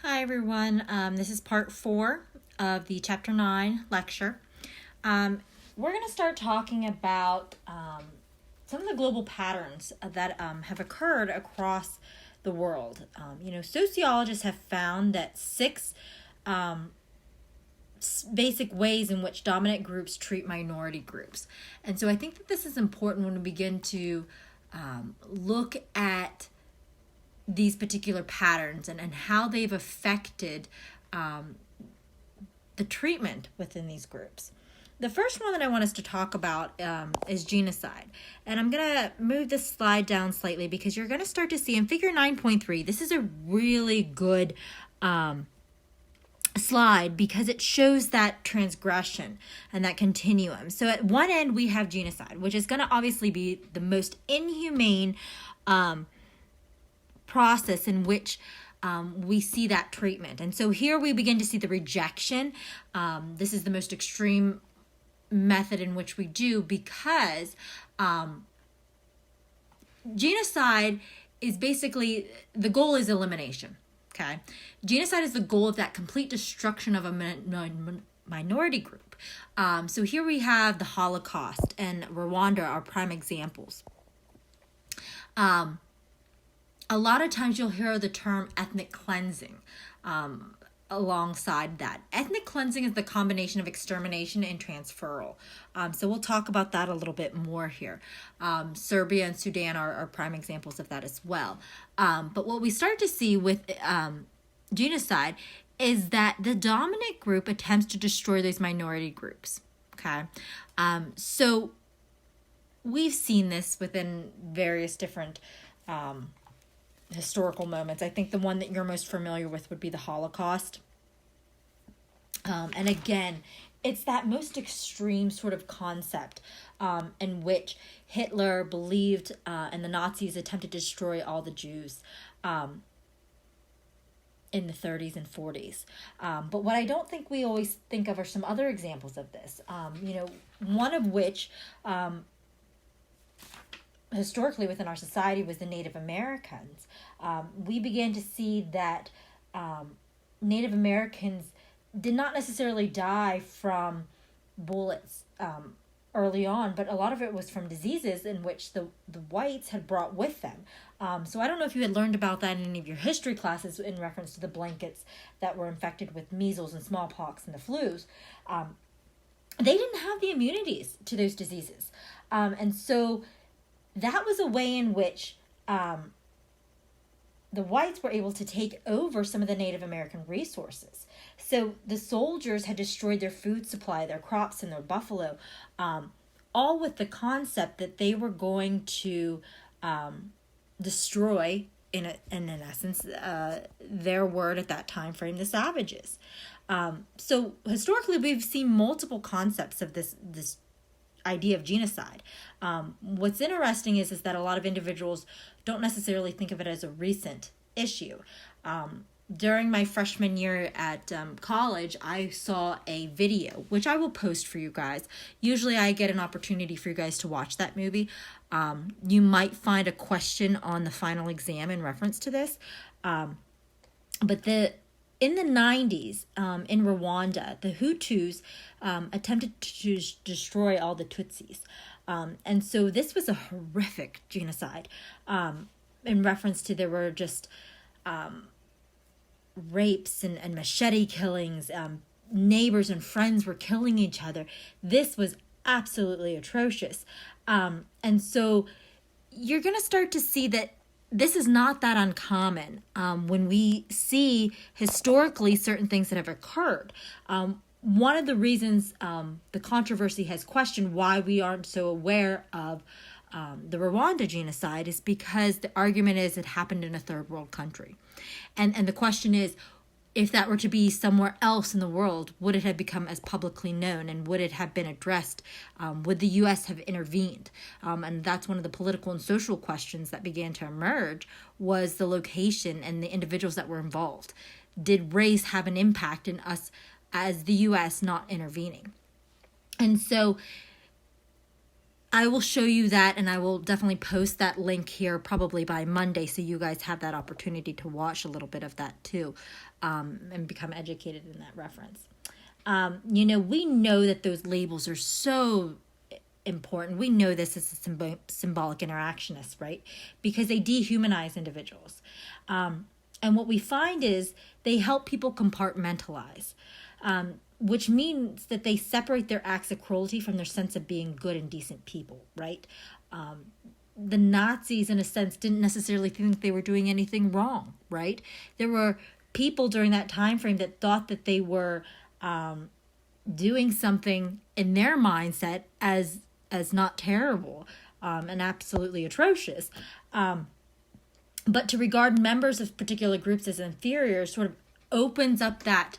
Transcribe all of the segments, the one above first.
Hi everyone, this is part 4 of the chapter 9 lecture. We're going to start talking about some of the global patterns that have occurred across the world. Sociologists have found that 6 basic ways in which dominant groups treat minority groups. And so I think that this is important when we begin to look at these particular patterns and how they've affected the treatment within these groups. The first one that I want us to talk about is genocide. And I'm going to move this slide down slightly because you're going to start to see in figure 9.3, this is a really good slide because it shows that transgression and that continuum. So at one end we have genocide, which is going to obviously be the most inhumane process in which we see that treatment. And so here we begin to see the rejection. This is the most extreme method in which we do because genocide is basically, the goal is elimination. Okay, genocide is the goal of that complete destruction of a minority group. So here we have the Holocaust and Rwanda are prime examples. A lot of times you'll hear the term ethnic cleansing alongside that. Ethnic cleansing is the combination of extermination and transferal. So we'll talk about that a little bit more here. Serbia and Sudan are prime examples of that as well. But what we start to see with genocide is that the dominant group attempts to destroy these minority groups. Okay, so we've seen this within various different historical moments. I think the one that you're most familiar with would be the Holocaust. And again, it's that most extreme sort of concept in which Hitler believed and the Nazis attempted to destroy all the Jews in the 30s and 40s. But what I don't think we always think of are some other examples of this. One of which historically within our society was the Native Americans. We began to see that Native Americans did not necessarily die from bullets early on, but a lot of it was from diseases in which the whites had brought with them. So I don't know if you had learned about that in any of your history classes in reference to the blankets that were infected with measles and smallpox and the flus. They didn't have the immunities to those diseases. And so that was a way in which the whites were able to take over some of the Native American resources. So the soldiers had destroyed their food supply, their crops, and their buffalo, all with the concept that they were going to destroy, in essence, their word at that time frame, the savages. So historically, we've seen multiple concepts of this idea of genocide. What's interesting is that a lot of individuals don't necessarily think of it as a recent issue. During my freshman year at college, I saw a video, which I will post for you guys. Usually I get an opportunity for you guys to watch that movie. You might find a question on the final exam in reference to this. But in the 90s, in Rwanda, the Hutus attempted to destroy all the Tutsis. And so this was a horrific genocide in reference to there were just rapes and machete killings. Neighbors and friends were killing each other. This was absolutely atrocious. And so you're going to start to see that this is not that uncommon when we see historically certain things that have occurred. One of the reasons the controversy has questioned why we aren't so aware of the Rwanda genocide is because the argument is it happened in a third world country. And the question is, if that were to be somewhere else in the world, would it have become as publicly known and would it have been addressed? Would the U.S. have intervened? And that's one of the political and social questions that began to emerge, was the location and the individuals that were involved. Did race have an impact in us as the U.S. not intervening? And so I will show you that, and I will definitely post that link here probably by Monday, so you guys have that opportunity to watch a little bit of that too, and become educated in that reference. We know that those labels are so important. We know this is a symbolic interactionist, right? Because they dehumanize individuals. And what we find is they help people compartmentalize, which means that they separate their acts of cruelty from their sense of being good and decent people, right? The Nazis, in a sense, didn't necessarily think they were doing anything wrong, right? There were people during that time frame that thought that they were doing something in their mindset as not terrible and absolutely atrocious. But to regard members of particular groups as inferior sort of opens up that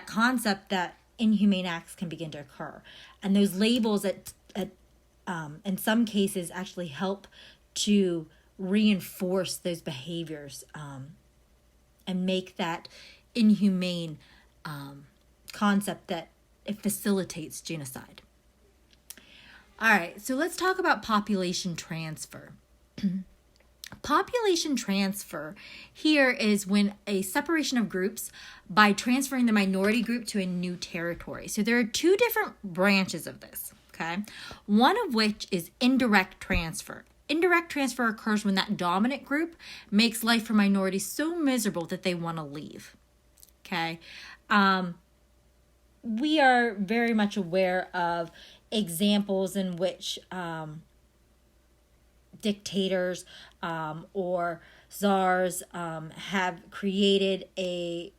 concept that inhumane acts can begin to occur. And those labels in some cases actually help to reinforce those behaviors and make that inhumane concept that it facilitates genocide. All right, so let's talk about population transfer. Population transfer here is when a separation of groups by transferring the minority group to a new territory. So there are two different branches of this, okay? One of which is indirect transfer. Indirect transfer occurs when that dominant group makes life for minorities so miserable that they want to leave, okay? We are very much aware of examples in which dictators or czars have created a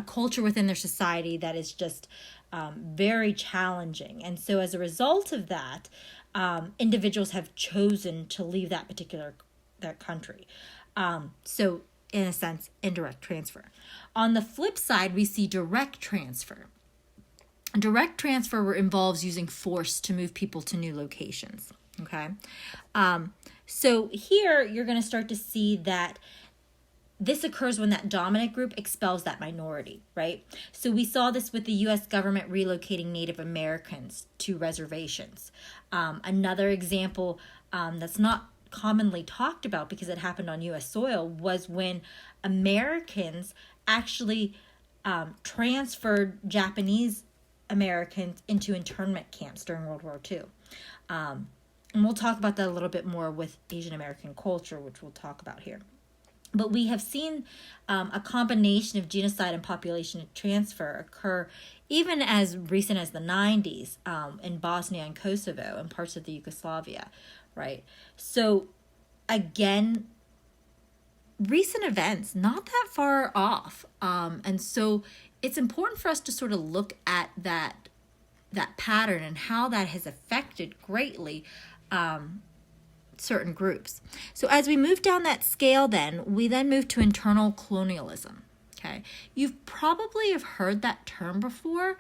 culture within their society that is just very challenging. And so as a result of that, individuals have chosen to leave that country. So in a sense, indirect transfer. On the flip side, we see direct transfer. Direct transfer involves using force to move people to new locations. Okay. So here you're going to start to see that this occurs when that dominant group expels that minority, right? So we saw this with the U.S. government relocating Native Americans to reservations. Another example that's not commonly talked about because it happened on U.S. soil was when Americans actually transferred Japanese Americans into internment camps during World War II. And we'll talk about that a little bit more with Asian American culture, which we'll talk about here. But we have seen a combination of genocide and population transfer occur even as recent as the 90s in Bosnia and Kosovo and parts of the Yugoslavia, right? So again, recent events, not that far off. And so it's important for us to sort of look at that pattern and how that has affected greatly certain groups. So as we move down that scale we then move to internal colonialism. Okay, you've probably have heard that term before.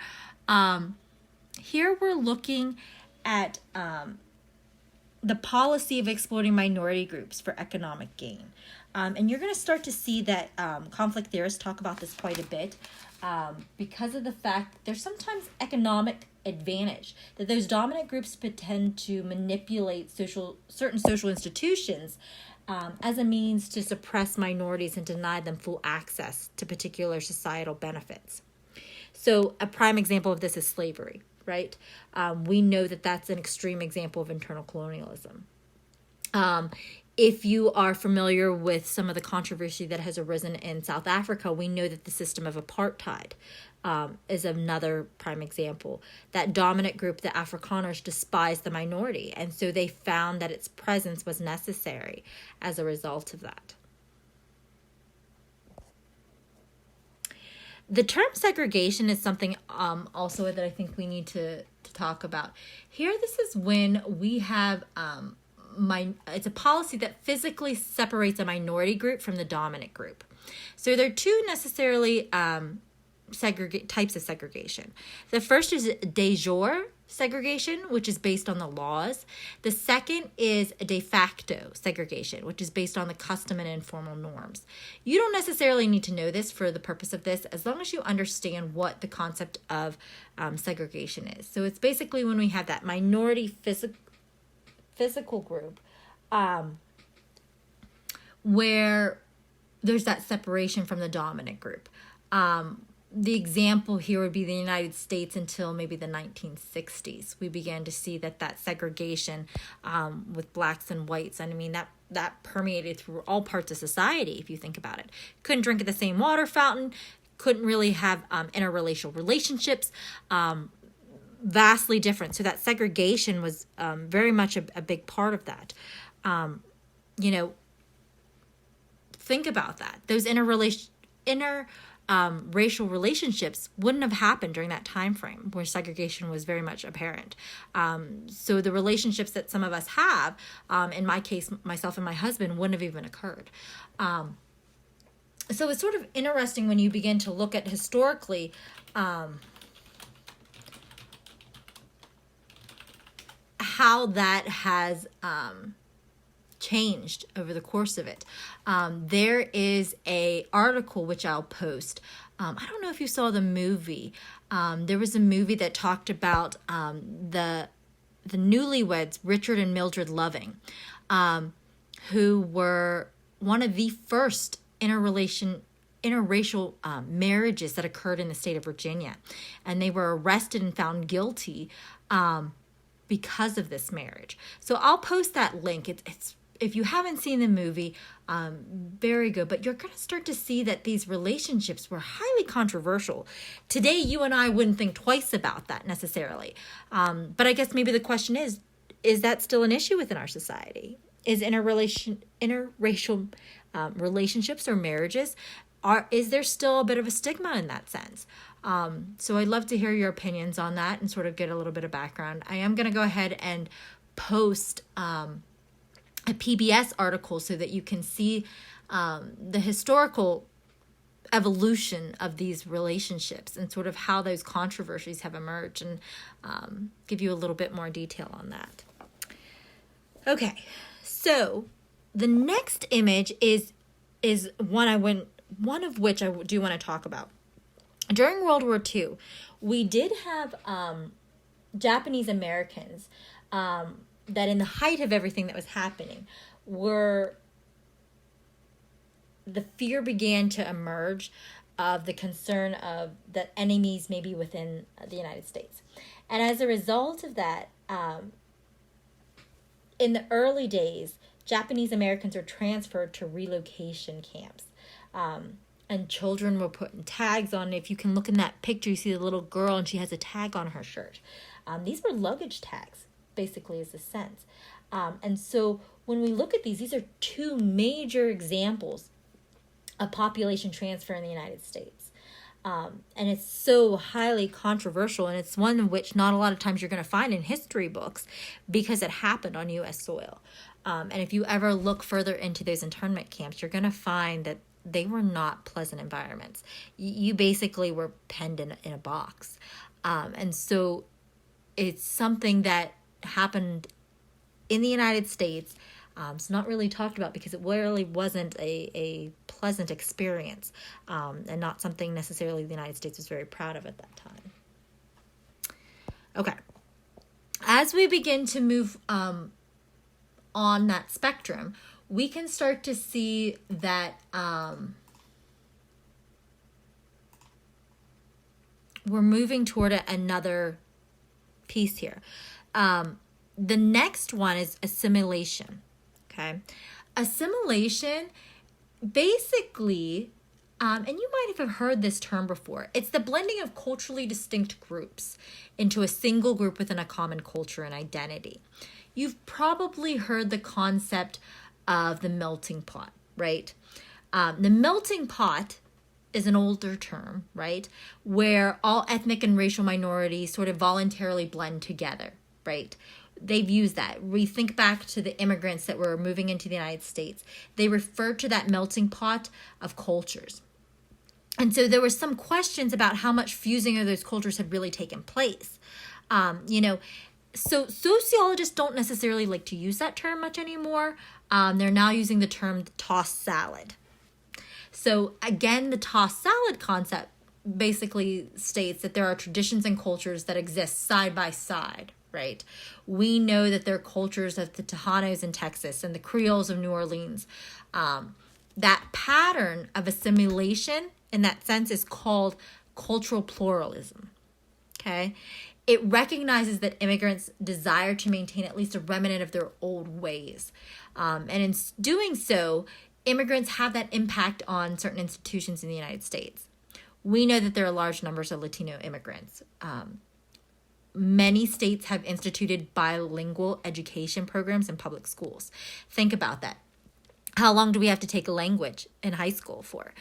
Here we're looking at the policy of exploiting minority groups for economic gain. And you're going to start to see that conflict theorists talk about this quite a bit because of the fact that there's sometimes economic advantage, that those dominant groups tend to manipulate certain social institutions as a means to suppress minorities and deny them full access to particular societal benefits. So a prime example of this is slavery, right? We know that that's an extreme example of internal colonialism. If you are familiar with some of the controversy that has arisen in South Africa, we know that the system of apartheid is another prime example. That dominant group, the Afrikaners, despised the minority, and so they found that its presence was necessary as a result of that. The term segregation is something also that I think we need to talk about. Here, this is when we have it's a policy that physically separates a minority group from the dominant group. So they're two necessarily types of segregation. The first is de jure segregation, which is based on the laws. The second is de facto segregation, which is based on the custom and informal norms. You don't necessarily need to know this for the purpose of this, as long as you understand what the concept of segregation is. So it's basically when we have that minority physical group where there's that separation from the dominant group. The example here would be the United States until maybe the 1960s. We began to see that segregation with blacks and whites. And I mean, that permeated through all parts of society, if you think about it. Couldn't drink at the same water fountain, couldn't really have interracial relationships, vastly different. So that segregation was very much a big part of that. Think about that. Those racial relationships wouldn't have happened during that time frame where segregation was very much apparent. So the relationships that some of us have, in my case, myself and my husband, wouldn't have even occurred. So it's sort of interesting when you begin to look at historically how that has changed over the course of it. There is a article which I'll post. I don't know if you saw the movie. There was a movie that talked about the newlyweds, Richard and Mildred Loving, who were one of the first interracial marriages that occurred in the state of Virginia. And they were arrested and found guilty because of this marriage. So I'll post that link. It's if you haven't seen the movie, very good. But you're going to start to see that these relationships were highly controversial. Today, you and I wouldn't think twice about that necessarily. But I guess maybe the question is that still an issue within our society? Is interracial relationships or marriages, is there still a bit of a stigma in that sense? So I'd love to hear your opinions on that and sort of get a little bit of background. I am going to go ahead and post a PBS article so that you can see the historical evolution of these relationships and sort of how those controversies have emerged, and give you a little bit more detail on that. Okay, so the next image is one of which I do want to talk about. During World War II, we did have Japanese Americans that in the height of everything that was happening the fear began to emerge of the concern of that enemies may be within the United States. And as a result of that, in the early days, Japanese Americans were transferred to relocation camps. And children were putting tags on. If you can look in that picture, you see the little girl and she has a tag on her shirt. These were luggage tags, basically, is the sense. And so when we look at these are two major examples of population transfer in the United States. And it's so highly controversial, and it's one in which not a lot of times you're going to find in history books because it happened on U.S. soil. And if you ever look further into those internment camps, you're going to find that they were not pleasant environments. You basically were penned in a box. And so it's something that happened in the United States. It's not really talked about because it really wasn't a pleasant experience, and not something necessarily the United States was very proud of at that time. Okay. As we begin to move on that spectrum, we can start to see that we're moving toward another piece here. The next one is assimilation. Okay. Assimilation, basically, and you might have heard this term before, it's the blending of culturally distinct groups into a single group within a common culture and identity. You've probably heard the concept of the melting pot, right? The melting pot is an older term, right? Where all ethnic and racial minorities sort of voluntarily blend together, right? They've used that. We think back to the immigrants that were moving into the United States. They referred to that melting pot of cultures. And so there were some questions about how much fusing of those cultures had really taken place. You know, so sociologists don't necessarily like to use that term much anymore. They're now using the term tossed salad. So again, the tossed salad concept basically states that there are traditions and cultures that exist side by side, right? We know that there are cultures of the Tejanos in Texas and the Creoles of New Orleans. That pattern of assimilation in that sense is called cultural pluralism, okay? It recognizes that immigrants desire to maintain at least a remnant of their old ways. And in doing so, immigrants have that impact on certain institutions in the United States. We know that there are large numbers of Latino immigrants. Many states have instituted bilingual education programs in public schools. Think about that. How long do we have to take a language in high school for?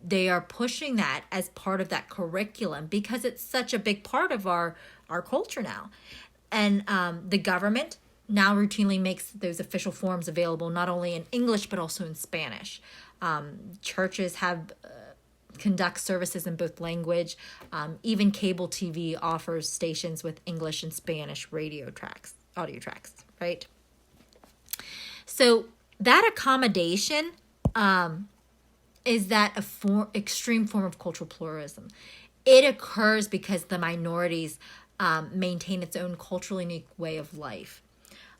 They are pushing that as part of that curriculum because it's such a big part of our culture now. And the government now routinely makes those official forms available not only in English but also in Spanish. Churches have conduct services in both language. Even cable TV offers stations with English and Spanish audio tracks, right? So that accommodation is that extreme form of cultural pluralism. It occurs because the minorities maintain its own culturally unique way of life.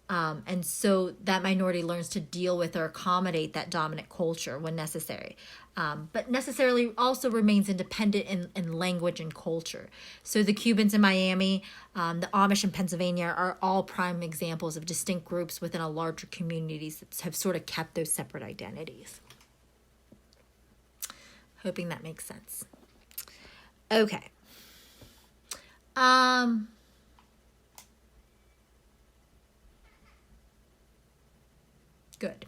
And so that minority learns to deal with or accommodate that dominant culture when necessary, but necessarily also remains independent in language and culture. So the Cubans in Miami, the Amish in Pennsylvania are all prime examples of distinct groups within a larger communities that have sort of kept those separate identities. Hoping that makes sense. Okay. Good.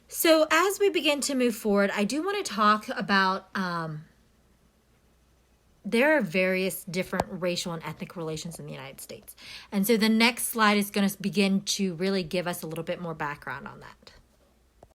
So as we begin to move forward, I do want to talk about there are various different racial and ethnic relations in the United States. And so the next slide is going to begin to really give us a little bit more background on that.